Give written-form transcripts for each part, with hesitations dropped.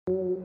Amusement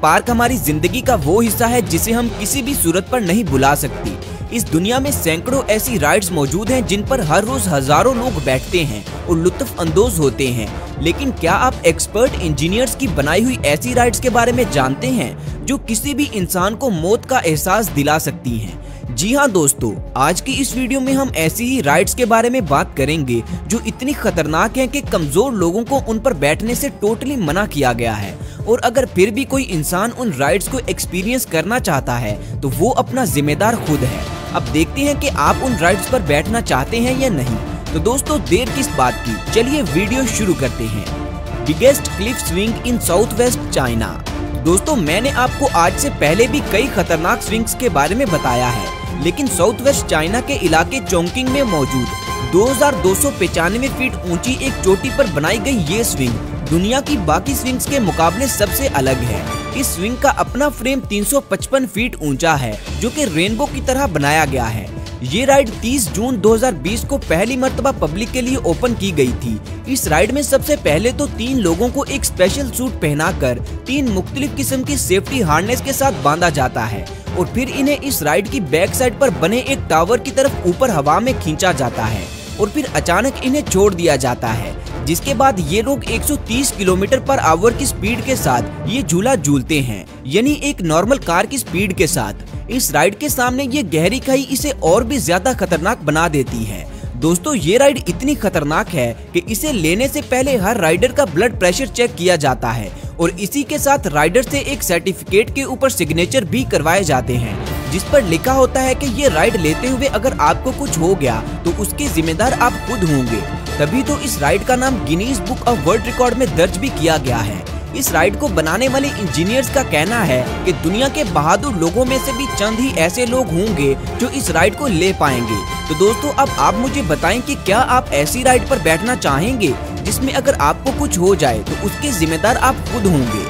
park हमारी जिंदगी का वो हिस्सा है जिसे हम किसी भी सूरत पर नहीं भुला सकती। इस दुनिया में सैकड़ों ऐसी राइड्स मौजूद हैं जिन पर हर रोज हजारों लोग बैठते हैं और लुत्फ अंदोज होते हैं। लेकिन क्या आप एक्सपर्ट इंजीनियर्स की बनाई हुई ऐसी राइड्स के बारे में जानते हैं जो किसी भी इंसान को मौत का एहसास दिला सकती हैं? जी हाँ दोस्तों, आज की इस वीडियो में हम ऐसी ही राइड्स के बारे में बात करेंगे जो इतनी खतरनाक हैं कि कमजोर लोगों को उन पर बैठने से टोटली मना किया गया है। और अगर फिर भी कोई इंसान उन राइड्स को एक्सपीरियंस करना चाहता है तो वो अपना जिम्मेदार खुद है। अब देखते हैं कि आप उन राइड्स पर बैठना चाहते हैं या नहीं। तो दोस्तों देर किस बात की, चलिए वीडियो शुरू करते हैं। Biggest Cliff swing in south west China. दोस्तों मैंने आपको आज से पहले भी कई खतरनाक स्विंग्स के बारे में बताया है, लेकिन साउथ वेस्ट चाइना के इलाके चोंगकिंग में मौजूद 2295 फीट ऊंची एक चोटी पर बनाई गई ये स्विंग दुनिया की बाकी स्विंग्स के मुकाबले सबसे अलग है। इस स्विंग का अपना फ्रेम 355 फीट ऊंचा है जो कि रेनबो की तरह बनाया गया है। ये राइड 30 जून 2020 को पहली मर्तबा पब्लिक के लिए ओपन की गई थी। इस राइड में सबसे पहले तो 3 लोगों को एक स्पेशल सूट पहनाकर 3 मुख्तलिफ किस्म की सेफ्टी हार्नेस के साथ बांधा जाता है और फिर इन्हें इस राइड की बैक साइड पर बने एक टावर की तरफ ऊपर हवा में खींचा जाता है और फिर अचानक इन्हें छोड़ दिया जाता है, जिसके बाद ये लोग 130 किलोमीटर पर आवर की स्पीड के साथ ये झूला झूलते हैं, यानी एक नॉर्मल कार की स्पीड के साथ। इस राइड के सामने ये गहरी खाई इसे और भी ज्यादा खतरनाक बना देती है। दोस्तों ये राइड इतनी खतरनाक है कि इसे लेने से पहले हर राइडर का ब्लड प्रेशर चेक किया जाता है और इसी के साथ राइडर से एक सर्टिफिकेट के ऊपर सिग्नेचर भी करवाए जाते हैं जिस पर लिखा होता है कि ये राइड लेते हुए अगर आपको कुछ हो गया तो उसके जिम्मेदार आप खुद होंगे। तभी तो इस राइड का नाम Guinness book of world record में दर्ज भी किया गया है। इस राइड को बनाने वाले इंजीनियर्स का कहना है कि दुनिया के बहादुर लोगों में से भी चंद ही ऐसे लोग होंगे जो इस राइड को ले पाएंगे। तो दोस्तों अब आप मुझे बताएं कि क्या आप ऐसी राइड पर बैठना चाहेंगे जिसमें अगर आपको कुछ हो जाए तो उसके जिम्मेदार आप खुद होंगे।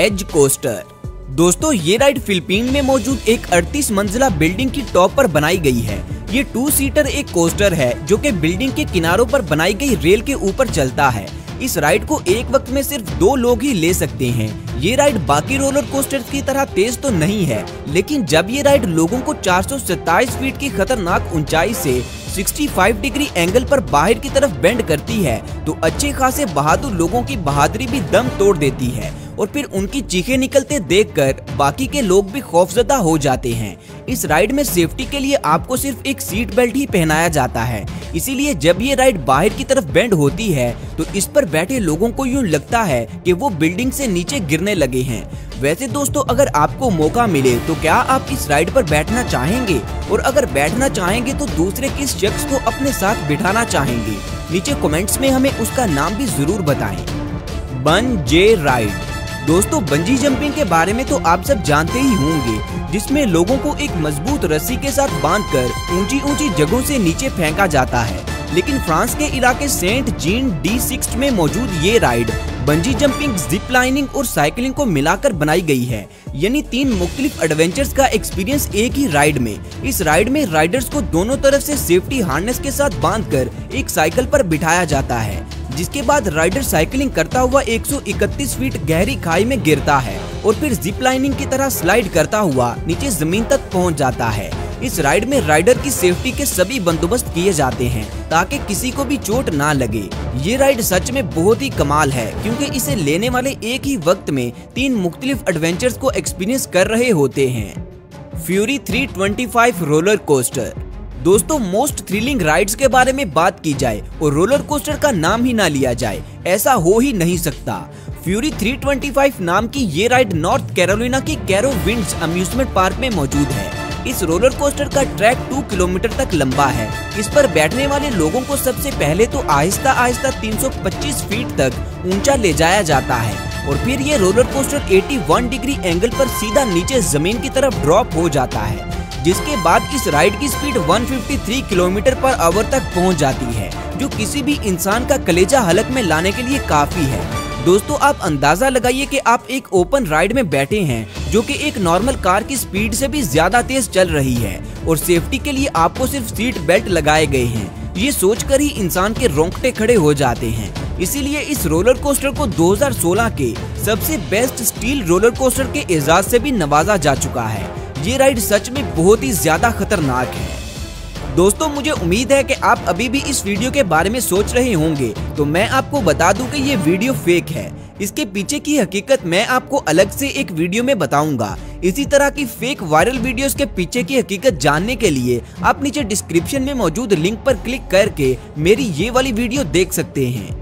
Edge coaster. दोस्तों ये राइड फिलीपीन में मौजूद एक 38 मंजिला बिल्डिंग की टॉप पर बनाई गई है। ये 2 सीटर एक कोस्टर है जो कि बिल्डिंग के किनारों पर बनाई गई रेल के ऊपर चलता है। इस राइड को एक वक्त में सिर्फ 2 लोग ही ले सकते हैं। ये राइड बाकी रोलर कोस्टर्स की तरह तेज तो नहीं है, लेकिन जब ये राइड लोगों को 427 फीट की खतरनाक ऊंचाई से 65 डिग्री एंगल पर बाहर की तरफ बेंड करती है तो अच्छे खासे बहादुर लोगों की बहादुरी भी दम तोड़ देती है और फिर उनकी चीखें निकलते देखकर बाकी के लोग भी खौफजदा हो जाते हैं। इस राइड में सेफ्टी के लिए आपको सिर्फ एक सीट बेल्ट ही पहनाया जाता है, इसीलिए जब ये राइड बाहर की तरफ बेंड होती है तो इस पर बैठे लोगों को यूं लगता है कि वो बिल्डिंग से नीचे गिरने लगे हैं। वैसे दोस्तों अगर आपको मौका मिले तो क्या आप इस राइड पर बैठना चाहेंगे, और अगर बैठना चाहेंगे तो दूसरे किस शख्स को अपने साथ बिठाना चाहेंगे? नीचे कमेंट्स में हमें उसका नाम भी जरूर बताएं। Bungee ride. दोस्तों बंजी जंपिंग के बारे में तो आप सब जानते ही होंगे, जिसमें लोगों को एक मजबूत रस्सी के साथ बांधकर ऊंची ऊंची जगहों से नीचे फेंका जाता है। लेकिन फ्रांस के इलाके सेंट जीन डी सिक्स में मौजूद ये ride bungee jumping, zip lining और साइकिलिंग को मिलाकर बनाई गई है, यानी 3 मुख्तलिफ एडवेंचर्स का एक्सपीरियंस एक ही राइड में। इस राइड में राइडर्स को दोनों तरफ से सेफ्टी हार्नेस के साथ बांधकर एक साइकिल पर बिठाया जाता है, जिसके बाद राइडर साइकिलिंग करता हुआ 131 फीट गहरी खाई में गिरता है और फिर जिप लाइनिंग की तरह स्लाइड करता हुआ नीचे जमीन तक पहुंच जाता है। इस राइड में राइडर की सेफ्टी के सभी बंदोबस्त किए जाते हैं ताकि किसी को भी चोट ना लगे। ये राइड सच में बहुत ही कमाल है क्योंकि इसे लेने वाले एक ही वक्त में 3 मुख्तलिफ एडवेंचर्स को एक्सपीरियंस कर रहे होते हैं। Fury 325 roller coaster. दोस्तों मोस्ट थ्रिलिंग राइड्स के बारे में बात की जाए और रोलर कोस्टर का नाम ही ना लिया जाए, ऐसा हो ही नहीं सकता। फ्यूरी 325 नाम की ये राइड नॉर्थ कैरोलिना की कैरो विंड्स अम्यूजमेंट पार्क में मौजूद है। इस रोलर कोस्टर का ट्रैक 2 किलोमीटर तक लंबा है। इस पर बैठने वाले लोगों को सबसे पहले तो आहिस्ता आहिस्ता 325 फीट तक ऊंचा ले जाया जाता है और फिर ये रोलर कोस्टर 81 डिग्री एंगल पर सीधा नीचे जमीन की तरफ ड्रॉप हो जाता है, जिसके बाद इस राइड की स्पीड 153 किलोमीटर पर आवर तक पहुंच जाती है, जो किसी भी इंसान का कलेजा हलक में लाने के लिए काफी है। दोस्तों आप अंदाजा लगाइए कि आप एक ओपन राइड में बैठे हैं जो कि एक नॉर्मल कार की स्पीड से भी ज्यादा तेज चल रही है और सेफ्टी के लिए आपको सिर्फ सीट बेल्ट लगाए गए हैं। ये सोचकर ही इंसान के रोंगटे खड़े हो जाते हैं। इसीलिए इस रोलर कोस्टर को 2016 के सबसे बेस्ट स्टील रोलर कोस्टर के एजाज से भी नवाजा जा चुका है। ये राइड सच में बहुत ही ज्यादा खतरनाक है। दोस्तों मुझे उम्मीद है कि आप अभी भी इस वीडियो के बारे में सोच रहे होंगे, तो मैं आपको बता दूं कि ये वीडियो फेक है। इसके पीछे की हकीकत मैं आपको अलग से एक वीडियो में बताऊंगा। इसी तरह की फेक वायरल वीडियोस के पीछे की हकीकत जानने के लिए आप नीचे डिस्क्रिप्शन में मौजूद लिंक पर क्लिक करके मेरी ये वाली वीडियो देख सकते हैं।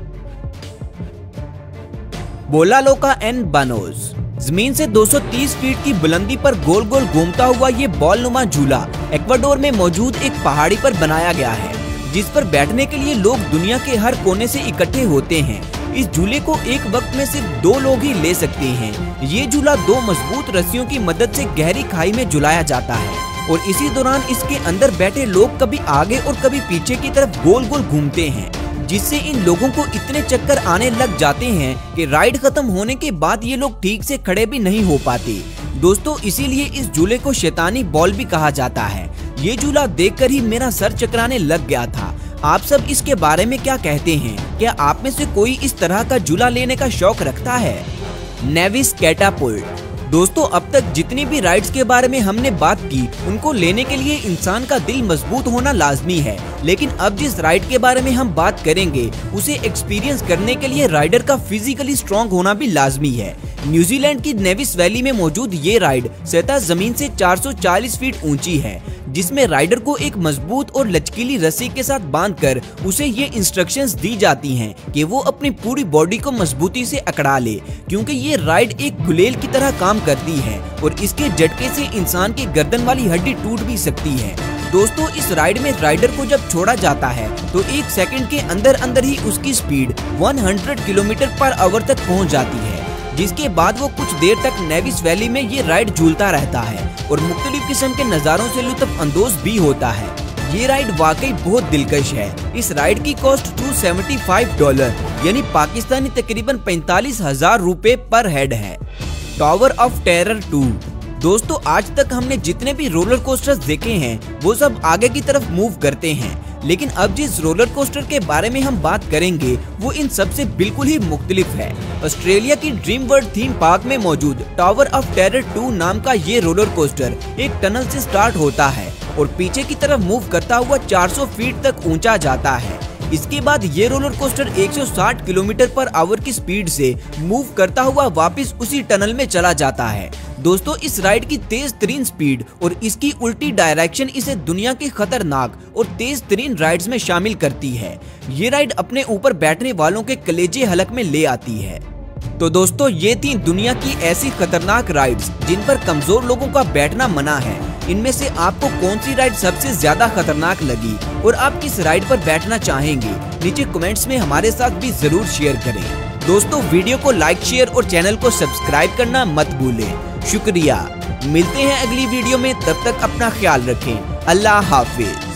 बोलालोका एन बानोस। जमीन से 230 फीट की बुलंदी पर गोल गोल घूमता हुआ ये बॉल नुमा झूला इक्वाडोर में मौजूद एक पहाड़ी पर बनाया गया है, जिस पर बैठने के लिए लोग दुनिया के हर कोने से इकट्ठे होते हैं। इस झूले को एक वक्त में सिर्फ 2 लोग ही ले सकते हैं। ये झूला 2 मजबूत रस्सियों की मदद से गहरी खाई में झुलाया जाता है और इसी दौरान इसके अंदर बैठे लोग कभी आगे और कभी पीछे की तरफ गोल गोल घूमते हैं, जिससे इन लोगों को इतने चक्कर आने लग जाते हैं कि राइड खत्म होने के बाद ये लोग ठीक से खड़े भी नहीं हो पाते। दोस्तों इसीलिए इस झूले को शैतानी बॉल भी कहा जाता है। ये झूला देखकर ही मेरा सर चकराने लग गया था। आप सब इसके बारे में क्या कहते हैं? क्या आप में से कोई इस तरह का झूला लेने का शौक रखता है? नेविस कैटापुल्ट। दोस्तों अब तक जितनी भी राइड्स के बारे में हमने बात की, उनको लेने के लिए इंसान का दिल मजबूत होना लाजमी है, लेकिन अब जिस राइड के बारे में हम बात करेंगे उसे एक्सपीरियंस करने के लिए राइडर का फिजिकली स्ट्रॉन्ग होना भी लाजमी है। न्यूजीलैंड की नेविस वैली में मौजूद ये राइड सतह जमीन से 440 फीट ऊंची है, जिसमें राइडर को एक मजबूत और लचकीली रस्सी के साथ बांधकर उसे ये इंस्ट्रक्शंस दी जाती हैं कि वो अपनी पूरी बॉडी को मजबूती से अकड़ा ले, क्योंकि ये राइड एक गुलेल की तरह काम करती है और इसके झटके से इंसान की गर्दन वाली हड्डी टूट भी सकती है। दोस्तों इस राइड में राइडर को जब छोड़ा जाता है तो 1 सेकंड के अंदर अंदर ही उसकी स्पीड 100 किलोमीटर पर आवर तक पहुंच जाती है, जिसके बाद वो कुछ देर तक नेविस वैली में ये राइड झूलता रहता है और मुख्तलिफ किस्म के नज़ारों से लुत्फ अंदोज भी होता है। ये राइड वाकई बहुत दिलकश है। इस राइड की कॉस्ट $275 यानी पाकिस्तानी तकरीबन 45,000 रुपए पर हेड है। Tower of terror 2। दोस्तों आज तक हमने जितने भी रोलर कोस्टर्स देखे हैं वो सब आगे की तरफ मूव करते हैं, लेकिन अब जिस रोलर कोस्टर के बारे में हम बात करेंगे वो इन सब से बिल्कुल ही मुख्तलिफ है। ऑस्ट्रेलिया की ड्रीम वर्ल्ड थीम पार्क में मौजूद टावर ऑफ टेरर 2 नाम का ये रोलर कोस्टर एक टनल से स्टार्ट होता है और पीछे की तरफ मूव करता हुआ 400 फीट तक ऊंचा जाता है। इसके बाद ये roller coaster 160 kilometre per hour की स्पीड से मूव करता हुआ वापस उसी टनल में चला जाता है। दोस्तों इस राइड की तेज तरीन स्पीड और इसकी उल्टी डायरेक्शन इसे दुनिया की खतरनाक और तेज तरीन राइड्स में शामिल करती है। ये राइड अपने ऊपर बैठने वालों के कलेजे हलक में ले आती है। तो दोस्तों ये थी दुनिया की ऐसी खतरनाक राइड्स जिन पर कमजोर लोगों का बैठना मना है। इनमें से आपको कौन सी राइड सबसे ज्यादा खतरनाक लगी और आप किस राइड पर बैठना चाहेंगे? नीचे कमेंट्स में हमारे साथ भी जरूर शेयर करें। दोस्तों वीडियो को लाइक शेयर और चैनल को सब्सक्राइब करना मत भूलें। शुक्रिया। मिलते हैं अगली वीडियो में, तब तक अपना ख्याल रखें। अल्लाह हाफिज।